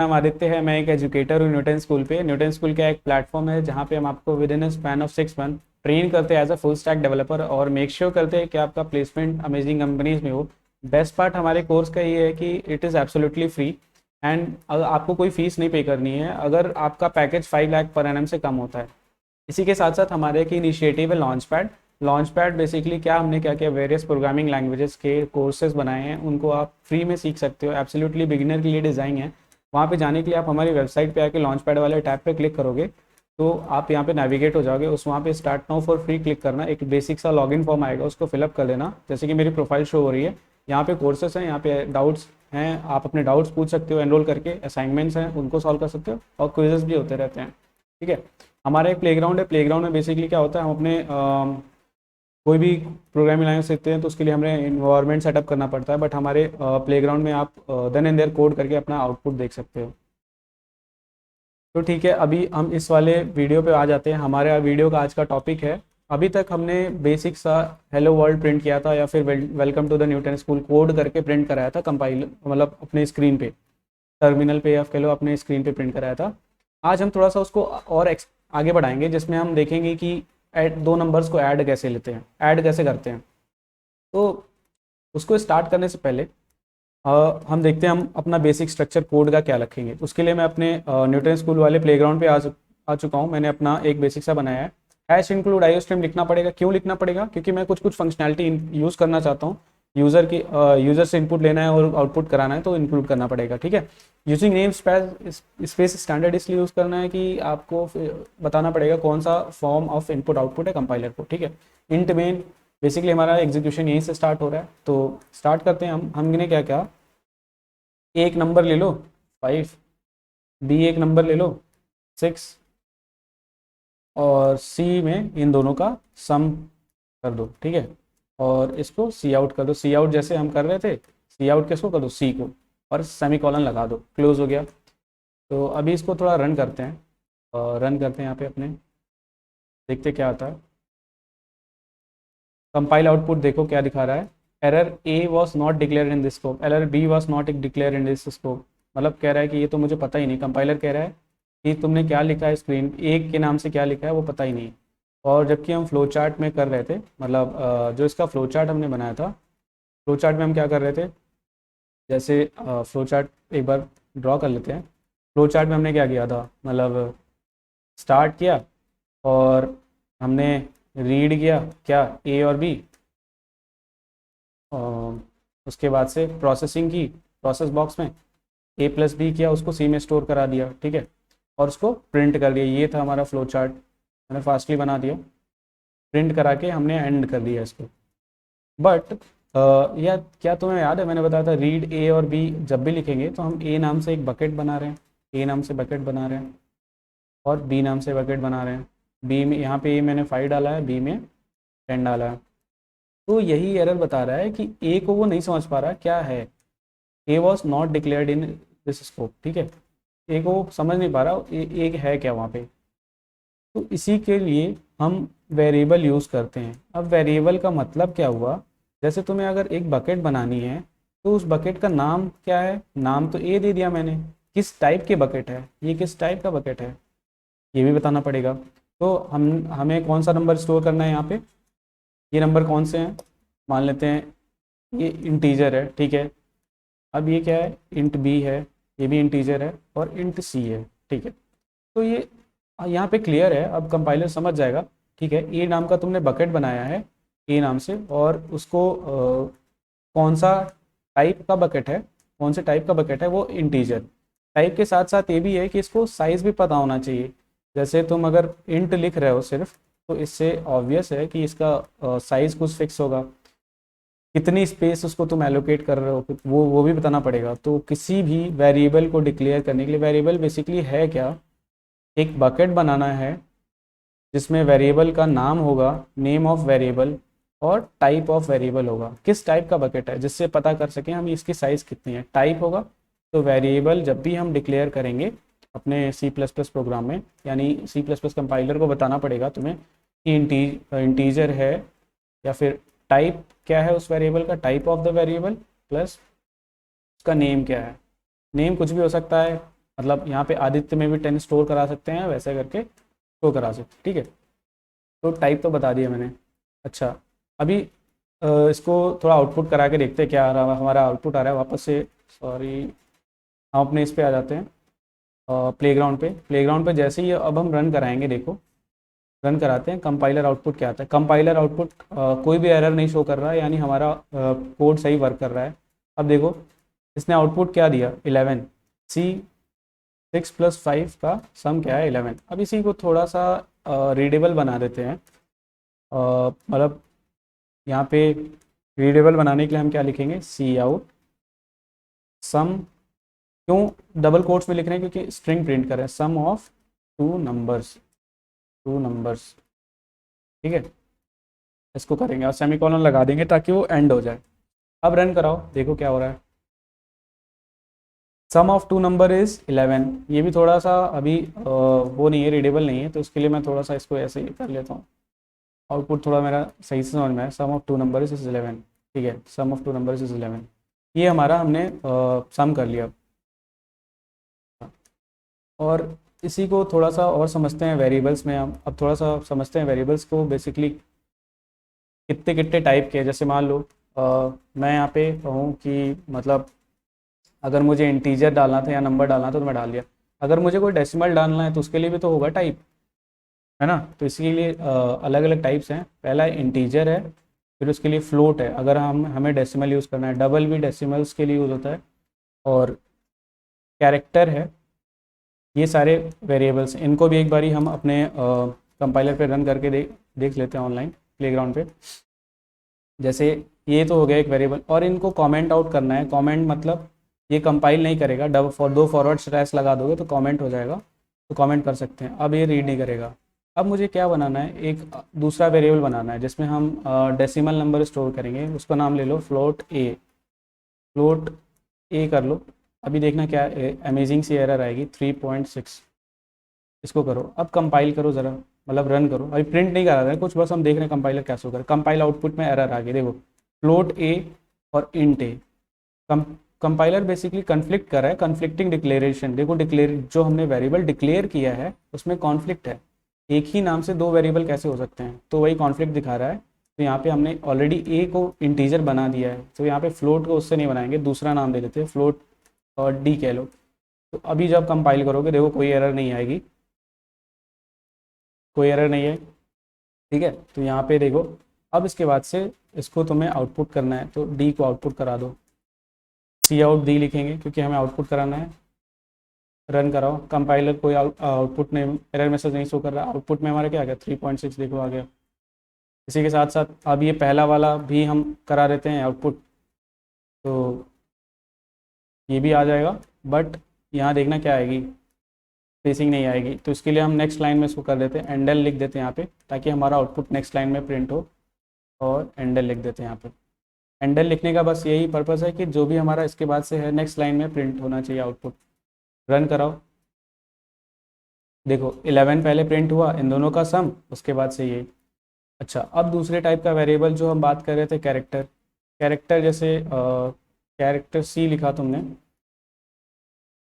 नाम आदित्य है। मैं एक एजुकेटर हूँ न्यूटन स्कूल पे। न्यूटन स्कूल का एक प्लेटफॉर्म है जहाँ पे हम आपको within a span of 6 month train करते हैं as a full stack developer और मेक श्योर करते हैं कि आपका प्लेसमेंट अमेजिंग कंपनीज में हो। बेस्ट पार्ट हमारे कोर्स का ये है कि it is absolutely free and आपको कोई फीस नहीं पे करनी है अगर आपका पैकेज 5 लाख पर एनम से कम होता है। इसी के साथ साथ हमारे एक इनिशिएटिव है launch pad. Launch pad basically क्या हमने क्या किया, वेरियस प्रोग्रामिंग लैंग्वेजेस के कोर्सेज बनाए हैं, उनको आप फ्री में सीख सकते हो। एब्सोल्युटली बिगिनर के लिए डिज़ाइन है। वहाँ पे जाने के लिए आप हमारी वेबसाइट पे आके लॉन्च पैड वाले टैब पे क्लिक करोगे तो आप यहाँ पे नेविगेट हो जाओगे। उस वहाँ पे start now for free click करना, एक बेसिक सा लॉगिन फॉर्म आएगा, उसको फिलअप कर देना। जैसे कि मेरी प्रोफाइल शो हो रही है, यहाँ पे कोर्सेस हैं, यहाँ पे डाउट्स हैं, आप अपने डाउट्स पूछ सकते हो एनरोल करके। असाइनमेंट्स हैं उनको सॉल्व कर सकते हो और क्विजेस भी होते रहते हैं। ठीक है। हमारा एक प्लेग्राउंड है। प्लेग्राउंड में बेसिकली क्या होता है, हम अपने कोई भी प्रोग्रामिंग लैंग्वेज सीखते हैं तो उसके लिए हमें इन्वायरमेंट सेटअप करना पड़ता है, बट हमारे प्लेग्राउंड में आप देन एंड देयर कोड करके अपना आउटपुट देख सकते हो। तो ठीक है, अभी हम इस वाले वीडियो पे आ जाते हैं। हमारे वीडियो का आज का टॉपिक है, अभी तक हमने बेसिक सा हेलो वर्ल्ड प्रिंट किया था या फिर welcome to the Newton school code करके प्रिंट कराया था, कंपाइल मतलब अपने स्क्रीन पे, टर्मिनल पे या कह लो अपने स्क्रीन पे प्रिंट कराया था। आज हम थोड़ा सा उसको और आगे बढ़ाएंगे, जिसमें हम देखेंगे कि दो नंबर्स को ऐड कैसे लेते हैं, ऐड कैसे करते हैं। तो उसको स्टार्ट करने से पहले हम देखते हैं हम अपना बेसिक स्ट्रक्चर कोड का क्या रखेंगे। उसके लिए मैं अपने न्यूटन स्कूल वाले प्लेग्राउंड पे आ चुका हूँ। मैंने अपना एक बेसिक सा बनाया है। हैश इंक्लूड आईओ स्ट्रीम लिखना पड़ेगा। क्यों लिखना पड़ेगा? क्योंकि मैं कुछ कुछ फंक्शनैलिटी यूज़ करना चाहता हूँ। यूज़र से इनपुट लेना है और आउटपुट कराना है तो इंक्लूड करना पड़ेगा। ठीक है। यूजिंग नेम स्पेस स्टैंडर्ड इसलिए यूज़ करना है कि आपको बताना पड़ेगा कौन सा फॉर्म ऑफ इनपुट आउटपुट है कंपाइलर को। ठीक है। इंट मेन, बेसिकली हमारा एग्जीक्यूशन यहीं से स्टार्ट हो रहा है, तो स्टार्ट करते हैं हम। हमने क्या क्या, एक नंबर ले लो 5, बी एक नंबर ले लो 6 और सी में इन दोनों का सम कर दो। ठीक है। और इसको सी आउट कर दो। सी आउट जैसे हम कर रहे थे, सी आउट किसको कर दो, सी को, और सेमीकोलन लगा दो, क्लोज हो गया। तो अभी इसको थोड़ा रन करते हैं, और रन करते हैं यहाँ पे अपने, देखते क्या आता है। कंपाइल आउटपुट देखो क्या दिखा रहा है, error a was not declare in this scope, error b was not declare in this scope. मतलब कह रहा है कि ये तो मुझे पता ही नहीं, कंपाइलर कह रहा है कि तुमने क्या लिखा है, स्क्रीन एक के नाम से क्या लिखा है वो पता ही नहीं। और जबकि हम फ्लो चार्ट में कर रहे थे, मतलब जो इसका फ्लो चार्ट हमने बनाया था, फ्लो चार्ट में हम क्या कर रहे थे, जैसे फ्लो चार्ट एक बार ड्रॉ कर लेते हैं। फ्लो चार्ट में हमने क्या किया था, मतलब स्टार्ट किया और हमने रीड किया क्या, ए और बी, उसके बाद से प्रोसेसिंग की प्रोसेस बॉक्स में, ए प्लस बी किया, उसको सी में स्टोर करा दिया। ठीक है। और उसको प्रिंट कर दिया। ये था हमारा फ्लो चार्ट, मैंने फास्टली बना दिया, प्रिंट करा के हमने एंड कर दिया इसको। बट या क्या तुम्हें याद है, मैंने बताया था रीड ए और बी जब भी लिखेंगे तो हम ए नाम से एक बकेट बना रहे हैं, ए नाम से बकेट बना रहे हैं, और बी नाम से बकेट बना रहे हैं। बी में यहाँ पे ए मैंने 5 डाला है, बी में 10 डाला है। तो यही एरर बता रहा है कि ए को वो नहीं समझ पा रहा क्या है, ए was not declared in this scope. ठीक है। ए को वो समझ नहीं पा रहा ए है क्या वहाँ पे। तो इसी के लिए हम वेरिएबल यूज़ करते हैं। अब वेरिएबल का मतलब क्या हुआ, जैसे तुम्हें अगर एक बकेट बनानी है तो उस बकेट का नाम क्या है, नाम तो ए दे दिया मैंने, किस टाइप के बकेट है, ये किस टाइप का बकेट है ये भी बताना पड़ेगा। तो हमें कौन सा नंबर स्टोर करना है यहाँ पे, ये नंबर कौन से हैं, मान लेते हैं ये इंटीजर है। ठीक है। अब ये क्या है, इंट बी है, ये भी इंटीजर है, और इंट सी है। ठीक है। तो ये यहाँ पे क्लियर है, अब कंपाइलर समझ जाएगा। ठीक है। ए नाम का तुमने बकेट बनाया है ए नाम से, और उसको कौन सा टाइप का बकेट है, कौन से टाइप का बकेट है, वो इंटीजर टाइप के साथ साथ ये भी है कि इसको साइज़ भी पता होना चाहिए। जैसे तुम अगर इंट लिख रहे हो सिर्फ, तो इससे ऑब्वियस है कि इसका साइज़ कुछ फिक्स होगा, कितनी स्पेस उसको तुम एलोकेट कर रहे हो वो भी बताना पड़ेगा। तो किसी भी वेरिएबल को डिक्लेयर करने के लिए, वेरिएबल बेसिकली है क्या, एक बकेट बनाना है जिसमें वेरिएबल का नाम होगा, नेम ऑफ वेरिएबल, और टाइप ऑफ वेरिएबल होगा, किस टाइप का बकेट है, जिससे पता कर सकें हम इसकी साइज़ कितनी है। टाइप होगा तो वेरिएबल जब भी हम डिक्लेयर करेंगे अपने सी प्लस प्लस प्रोग्राम में, यानी सी प्लस प्लस कंपाइलर को बताना पड़ेगा तुम्हें कि इंटीजर है, या फिर टाइप क्या है उस वेरिएबल का, type of the variable, plus उसका नेम क्या है। नेम कुछ भी हो सकता है, मतलब यहाँ पे आदित्य में भी 10 स्टोर करा सकते हैं, वैसे करके स्टोर करा सकते हैं। ठीक है, तो टाइप तो बता दिया मैंने। अच्छा, अभी इसको थोड़ा आउटपुट करा के देखते हैं क्या आ रहा है। हमारा आउटपुट आ रहा है वापस से, सॉरी, हम अपने इस पे आ जाते हैं प्लेग्राउंड पे। प्लेग्राउंड पे जैसे ही अब हम रन कराएंगे, देखो रन कराते हैं, कंपाइलर आउटपुट क्या आता है। कंपाइलर आउटपुट कोई भी एरर नहीं शो कर रहा है, यानी हमारा कोड सही वर्क कर रहा है। अब देखो इसने आउटपुट क्या दिया, 11। सी 6 + 5 का सम क्या है, 11। अब इसी को थोड़ा सा रीडेबल बना देते हैं। मतलब यहाँ पे रीडेबल बनाने के लिए हम क्या लिखेंगे, सी आउट सम। क्यों डबल कोट्स में लिख रहे हैं, क्योंकि स्ट्रिंग प्रिंट कर रहे हैं, सम ऑफ टू नंबर्स। ठीक है, इसको करेंगे और सेमीकोलन लगा देंगे ताकि वो एंड हो जाए। अब रन कराओ, देखो क्या हो रहा है। सम ऑफ टू नंबर इज़ 11। ये भी थोड़ा सा अभी वो नहीं है, रीडेबल नहीं है, तो उसके लिए मैं थोड़ा सा इसको ऐसे ही कर लेता हूँ। आउटपुट थोड़ा मेरा सही से समझ में आया। सम ऑफ टू नंबर इज़ 11। ठीक है, सम ऑफ टू नंबर इज़ 11। ये हमारा हमने सम कर लिया। और इसी को थोड़ा सा और समझते हैं वेरिएबल्स में। हम अब थोड़ा सा समझते हैं वेरिएबल्स को बेसिकली कितने कितने टाइप के हैं। जैसे मान लो मैं यहाँ पे कहूँ कि मतलब अगर मुझे इंटीजर डालना था या नंबर डालना था तो मैं डाल दिया। अगर मुझे कोई डेसिमल डालना है तो उसके लिए भी तो होगा टाइप, है ना। तो इसके लिए अलग अलग टाइप्स हैं। पहला इंटीजर है, फिर उसके लिए फ्लोट है, अगर हमें डेसिमल यूज़ करना है। डबल भी डेसिमल्स के लिए यूज़ होता है। और कैरेक्टर है। ये सारे वेरिएबल्स, इनको भी एक बारी हम अपने कंपाइलर पे रन करके देख लेते हैं ऑनलाइन प्लेग्राउंड पे। जैसे ये तो हो गया एक वेरिएबल, और इनको कमेंट आउट करना है। कमेंट मतलब ये कंपाइल नहीं करेगा, दो फॉरवर्ड स्लैश लगा दोगे तो कमेंट हो जाएगा, तो कमेंट कर सकते हैं। अब ये रीड नहीं करेगा। अब मुझे क्या बनाना है, एक दूसरा वेरिएबल बनाना है जिसमें हम डेसिमल नंबर स्टोर करेंगे। उसका नाम ले लो फ्लोट ए। फ्लोट ए कर लो। अभी देखना क्या अमेजिंग सी एरर आएगी, 3.6। इसको करो, अब कंपाइल करो ज़रा, मतलब रन करो। अभी प्रिंट नहीं करा रहे हैं कुछ, बस हम देख रहे हैं कंपाइलर कैसे होगा। कंपाइल आउटपुट में एरर आ गई, देखो फ्लोट ए और इंट ए। कंपाइलर बेसिकली कन्फ्लिक्ट कर रहा है, कन्फ्लिक्टिंग डिक्लेरेशन। देखो डिक्लेयर जो हमने वेरिएबल डिक्लेयर किया है उसमें कॉन्फ्लिक्ट है। एक ही नाम से दो वेरिएबल कैसे हो सकते हैं, तो वही कॉन्फ्लिक्ट दिखा रहा है। तो यहाँ पे हमने ऑलरेडी ए को इंटीजर बना दिया है, तो यहाँ पे फ्लोट को उससे नहीं बनाएंगे, दूसरा नाम दे देते हैं, फ्लोट और डी कह लो। तो अभी जब कंपाइल करोगे देखो कोई एरर नहीं आएगी, कोई एरर नहीं है। ठीक है, तो यहाँ पे देखो अब इसके बाद से इसको तुम्हें आउटपुट करना है, तो डी को आउटपुट करा दो। सी आउट डी लिखेंगे क्योंकि हमें आउटपुट कराना है। रन कराओ, कंपाइलर कोई आउटपुट नहीं, एरर मैसेज नहीं शो कर रहा। आउटपुट में हमारा क्या आ गया, 3.6 देखो आ गया। इसी के साथ साथ अब ये पहला वाला भी हम करा देते हैं आउटपुट, तो ये भी आ जाएगा। बट यहाँ देखना क्या आएगी, स्पेसिंग नहीं आएगी। तो इसके लिए हम नेक्स्ट लाइन में इसको कर देते हैं, एंडल लिख देते हैं यहाँ पे, ताकि हमारा आउटपुट नेक्स्ट लाइन में प्रिंट हो। और एंडल लिख देते हैं यहाँ पे। एंडल लिखने का बस यही पर्पज़ है कि जो भी हमारा इसके बाद से है नेक्स्ट लाइन में प्रिंट होना चाहिए आउटपुट। रन कराओ, देखो 11 पहले प्रिंट हुआ, इन दोनों का सम, उसके बाद से ये। अच्छा, अब दूसरे टाइप का वेरिएबल जो हम बात कर रहे थे, कैरेक्टर। कैरेक्टर जैसे कैरेक्टर सी लिखा तुमने,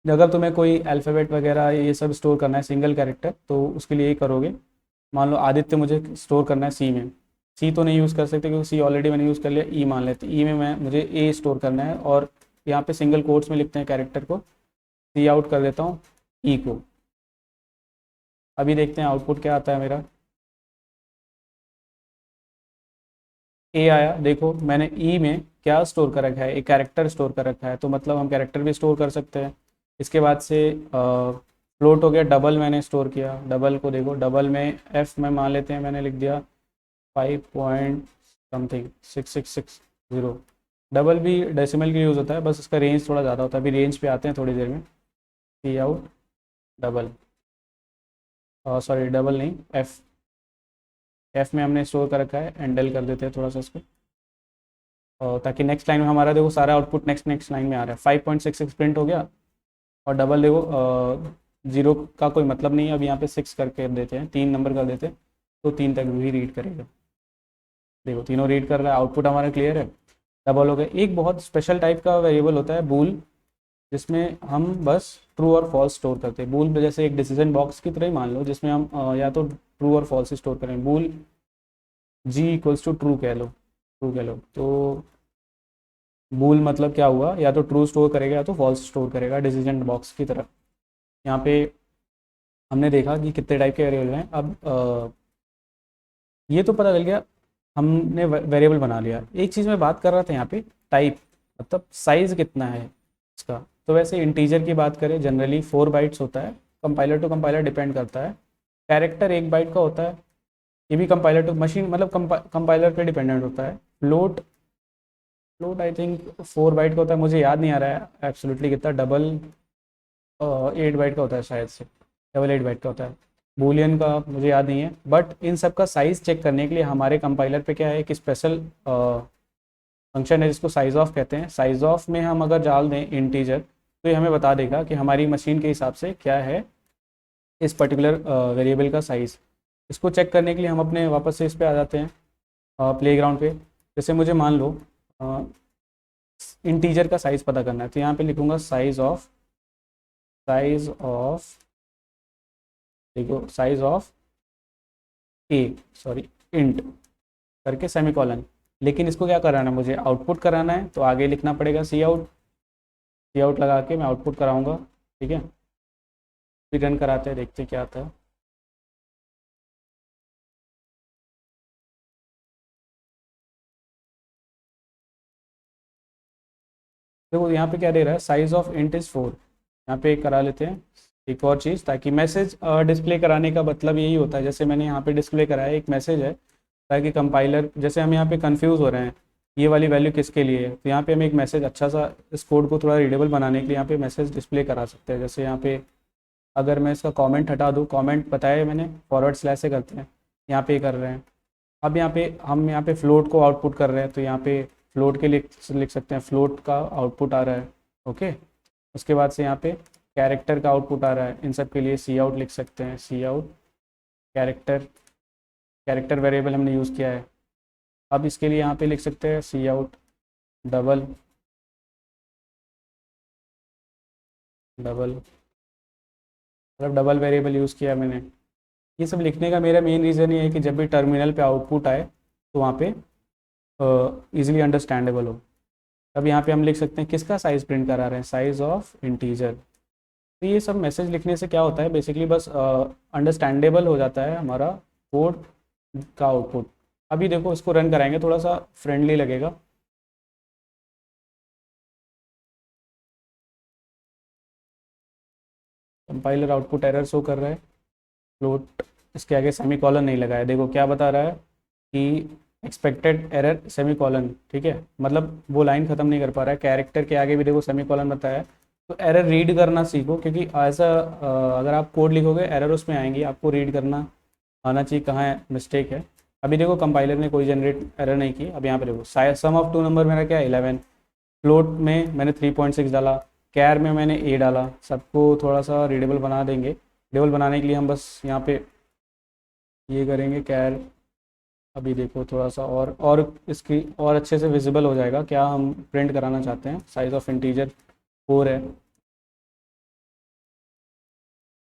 अगर तुम्हें कोई अल्फ़ाबेट वगैरह ये सब स्टोर करना है सिंगल कैरेक्टर, तो उसके लिए ये करोगे। मान लो आदित्य मुझे स्टोर करना है सी में। सी तो नहीं यूज़ कर सकते क्योंकि सी ऑलरेडी मैंने यूज़ कर लिया। ई मान लेते, ई में मुझे ए स्टोर करना है, और यहाँ पे सिंगल कोट्स में लिखते हैं कैरेक्टर को। सी आउट कर देता हूँ ई को। अभी देखते हैं आउटपुट क्या आता है मेरा। ए आया, देखो मैंने ई में क्या स्टोर कर रखा है, एक कैरेक्टर स्टोर कर रखा है, तो मतलब हम कैरेक्टर भी स्टोर कर सकते हैं। इसके बाद से फ्लोट हो गया, डबल मैंने स्टोर किया। डबल को देखो, डबल में एफ में मान लेते हैं, मैंने लिख दिया 5 पॉइंट समथिंग 6660। डबल भी डेसिमल के यूज़ होता है, बस इसका रेंज थोड़ा ज़्यादा होता है। अभी रेंज पे आते हैं थोड़ी देर में। सी आउट डबल, सॉरी डबल नहीं, एफ। एफ में हमने स्टोर कर रखा है, एंडल कर देते हैं थोड़ा सा इसको, ताकि नेक्स्ट लाइन में हमारा देखो सारा आउटपुट नेक्स्ट लाइन में आ रहा है। 5.66 प्रिंट हो गया। और डबल देखो जीरो का कोई मतलब नहीं है, अब यहाँ पे 6 करके देते हैं, 3 नंबर कर देते हैं, तो 3 तक भी रीड करेगा। देखो तीनों रीड कर रहा है, आउटपुट हमारा क्लियर है। डबल हो गया। एक बहुत स्पेशल टाइप का वेरिएबल होता है बूल। जिसमें हम बस ट्रू और फॉल्स स्टोर करते हैं। बूल जैसे एक डिसीजन बॉक्स की तरह ही मान लो, जिसमें हम या तो ट्रू और फॉल्स स्टोर करें। बूल जी इक्वल्स टू ट्रू कह लो, ट्रू कह लो, तो बूल मतलब क्या हुआ, या तो ट्रू स्टोर करेगा या तो फॉल्स स्टोर करेगा, डिसीजन बॉक्स की तरह। यहाँ पे हमने देखा कि कितने टाइप के वेरिएबल हैं। अब ये तो पता चल गया, हमने वेरिएबल बना लिया। एक चीज़ मैं बात कर रहा था यहाँ पे, टाइप मतलब साइज़ कितना है इसका। तो वैसे इंटीजर की बात करें जनरली 4 बाइट्स होता है, कंपाइलर टू कंपाइलर डिपेंड करता है। कैरेक्टर 1 बाइट का होता है, ये भी कंपाइलर टू मशीन मतलब कंपाइलर पे डिपेंडेंट होता है। Float, float I think 4 byte का होता है, मुझे याद नहीं आ रहा है एब्सोल्युटली कितना। डबल 8 बाइट का होता है शायद से, डबल 8 बाइट का होता है। बूलियन का मुझे याद नहीं है, बट इन सब का साइज़ चेक करने के लिए हमारे कंपाइलर पे क्या है, एक स्पेशल फंक्शन है जिसको साइज़ ऑफ कहते हैं। साइज़ ऑफ में हम अगर डाल दें इंटीजर, तो ये हमें बता देगा कि हमारी मशीन के हिसाब से क्या है इस पर्टिकुलर वेरिएबल का साइज़। इसको चेक करने के लिए हम अपने वापस से इस पे आ जाते हैं प्लेग्राउंड पे। जैसे मुझे मान लो इंटीजर का साइज़ पता करना है, तो यहाँ पे लिखूँगा साइज़ ऑफ देखो size of A, sorry int करके सेमीकोलन। लेकिन इसको क्या कराना है, मुझे आउटपुट कराना है, तो आगे लिखना पड़ेगा सी आउट लगा के मैं आउटपुट कराऊंगा। ठीक है, फिर रन कराते हैं, देखते हैं क्या आता है। देखो यहाँ पे क्या दे रहा है, साइज ऑफ इंट इज़ 4। यहाँ पे करा लेते हैं एक और चीज़, ताकि मैसेज डिस्प्ले कराने का मतलब यही होता है। जैसे मैंने यहाँ पे डिस्प्ले कराया एक मैसेज है, ताकि कंपाइलर, जैसे हम यहाँ पे कंफ्यूज हो रहे हैं ये वाली वैल्यू किसके लिए है, तो यहाँ पे हम एक मैसेज अच्छा सा इस कोड को थोड़ा रीडेबल बनाने के लिए यहाँ पे मैसेज डिस्प्ले करा सकते हैं। जैसे यहाँ पे अगर मैं इसका कमेंट हटा दूँ, कमेंट बताया मैंने फॉरवर्ड स्लैश से करते हैं, यहाँ पे कर रहे हैं। अब यहाँ पे हम यहाँ पे फ्लोट को आउटपुट कर रहे हैं, तो यहाँ पे फ्लोट के लिख सकते हैं, फ्लोट का आउटपुट आ रहा है। ओके, उसके बाद से यहाँ पे कैरेक्टर का आउटपुट आ रहा है। इन सब के लिए सी आउट लिख सकते हैं, सी आउट कैरेक्टर, कैरेक्टर वेरिएबल हमने यूज़ किया है। अब इसके लिए यहाँ पे लिख सकते हैं सी आउट डबल, डबल मतलब डबल वेरिएबल यूज़ किया मैंने। ये सब लिखने का मेरा मेन रीज़न ये है कि जब भी टर्मिनल पे आउटपुट आए तो वहाँ पे इजीली अंडरस्टैंडेबल हो। अब यहाँ पे हम लिख सकते हैं किसका साइज़ प्रिंट करा रहे हैं, साइज़ ऑफ इंटीजर। तो ये सब मैसेज लिखने से क्या होता है, बेसिकली बस अंडरस्टैंडेबल हो जाता है हमारा कोड का आउटपुट। अभी देखो इसको रन कराएंगे, थोड़ा सा फ्रेंडली लगेगा। कंपाइलर आउटपुट एरर शो कर रहा है, फ्लोट इसके आगे सेमीकोलन नहीं लगाया। देखो क्या बता रहा है कि एक्सपेक्टेड एरर सेमीकोलन। ठीक है, मतलब वो लाइन ख़त्म नहीं कर पा रहा है। कैरेक्टर के आगे भी देखो सेमीकोलन बताया है। तो एरर रीड करना सीखो, क्योंकि ऐसा अगर आप कोड लिखोगे एरर उसमें आएंगी, आपको रीड करना आना चाहिए कहाँ है मिस्टेक है। अभी देखो कंपाइलर ने कोई जनरेट एरर नहीं की। अब यहाँ पे देखो सम ऑफ टू नंबर मेरा क्या है 11, फ्लोट में मैंने 3.6 डाला, कैर में मैंने ए डाला। सबको थोड़ा सा रीडेबल बना देंगे। रीडेबल बनाने के लिए हम बस यहाँ पे ये करेंगे कैर। अभी देखो थोड़ा सा और इसकी और अच्छे से विजिबल हो जाएगा क्या हम प्रिंट कराना चाहते हैं। साइज ऑफ इंटीजर 4 है।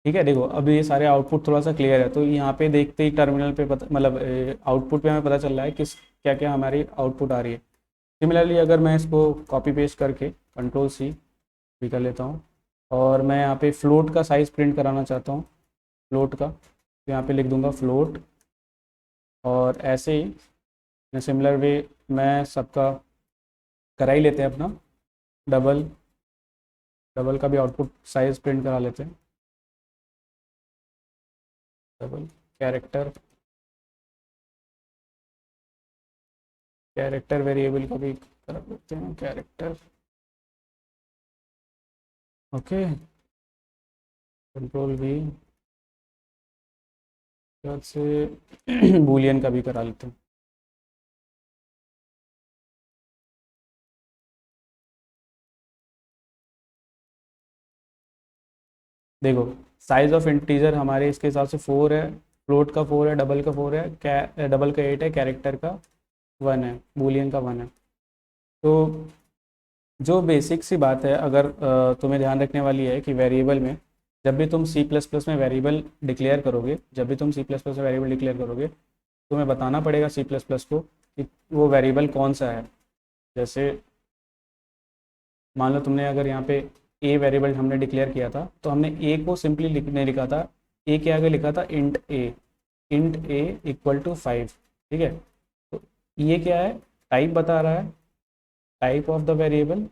ठीक है, देखो अब ये सारे आउटपुट थोड़ा सा क्लियर है। तो यहाँ पे देखते ही टर्मिनल पे पता, मतलब आउटपुट पे हमें पता चल रहा है किस क्या क्या हमारी आउटपुट आ रही है। सिमिलरली अगर मैं इसको कॉपी पेस्ट करके कंट्रोल सी भी कर लेता हूँ, और मैं यहाँ पे फ्लोट का साइज़ प्रिंट कराना चाहता हूँ, फ्लोट का, तो यहाँ पे लिख दूँगा फ्लोट। और ऐसे ही मैं सिमिलर वे मैं सबका करा ही लेते हैं अपना डबल, डबल का भी आउटपुट साइज़ प्रिंट करा लेते हैं। डबल कैरेक्टर, कैरेक्टर वेरिएबल का भी करा लेते हैं, कैरेक्टर। ओके, कंट्रोल भी से बूलियन का भी करा लेते हैं। देखो साइज ऑफ इंटीजर हमारे इसके हिसाब से 4 है, फ्लोट का 4 है, डबल का 4 है, डबल का 8 है, कैरेक्टर का 1 है, बूलियन का 1 है। तो जो बेसिक सी बात है, अगर तुम्हें ध्यान रखने वाली है कि वेरिएबल में जब भी तुम सी प्लस प्लस में वेरिएबल डिक्लेयर करोगे, जब भी तुम सी प्लस प्लस में वेरिएबल डिक्लेयर करोगे, तुम्हें बताना पड़ेगा सी प्लस प्लस को कि वो वेरिएबल कौन सा है। जैसे मान लो तुमने अगर यहाँ पे ए वेरिएबल हमने डिक्लेयर किया था, तो हमने ए को सिंपली नहीं लिखा था, ए के आगे लिखा था इंट ए इक्वल टू 5। ठीक है, तो ये क्या है, टाइप बता रहा है, टाइप ऑफ द वेरिएबल।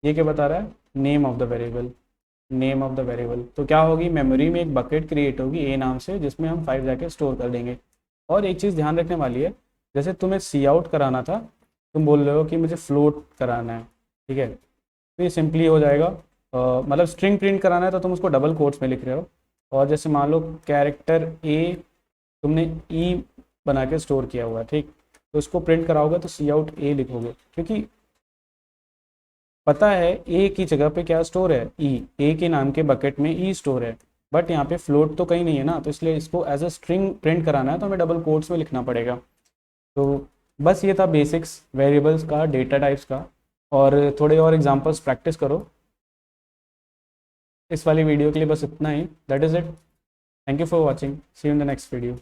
ये क्या बता रहा है, name of the variable, name of the variable. तो क्या होगी, मेमोरी में एक बकेट क्रिएट होगी ए नाम से, जिसमें हम 5 जाके स्टोर कर देंगे। और एक चीज़ ध्यान रखने वाली है, जैसे तुम्हें सी आउट कराना था, तुम बोल रहे हो कि मुझे फ्लोट कराना है, ठीक है, तो ये सिंपली हो जाएगा, मतलब स्ट्रिंग प्रिंट कराना है तो तुम उसको डबल कोट्स में लिख रहे हो। और जैसे मान लो कैरेक्टर ए तुमने ई बना के स्टोर किया हुआ है, ठीक, तो इसको प्रिंट कराओगे तो सी आउट ए लिखोगे, क्योंकि पता है ए की जगह पे क्या स्टोर है, ई, ए के नाम के बकेट में ई स्टोर है, बट यहाँ पे फ्लोट तो कहीं नहीं है ना, तो इसलिए इसको एज अ स्ट्रिंग प्रिंट कराना है तो हमें डबल कोट्स में लिखना पड़ेगा। तो बस ये था बेसिक्स वेरिएबल्स का, डेटा टाइप्स का, और थोड़े और एग्जांपल्स प्रैक्टिस करो। इस वाली वीडियो के लिए बस इतना ही, that is it. Thank you for watching, see you in the next video.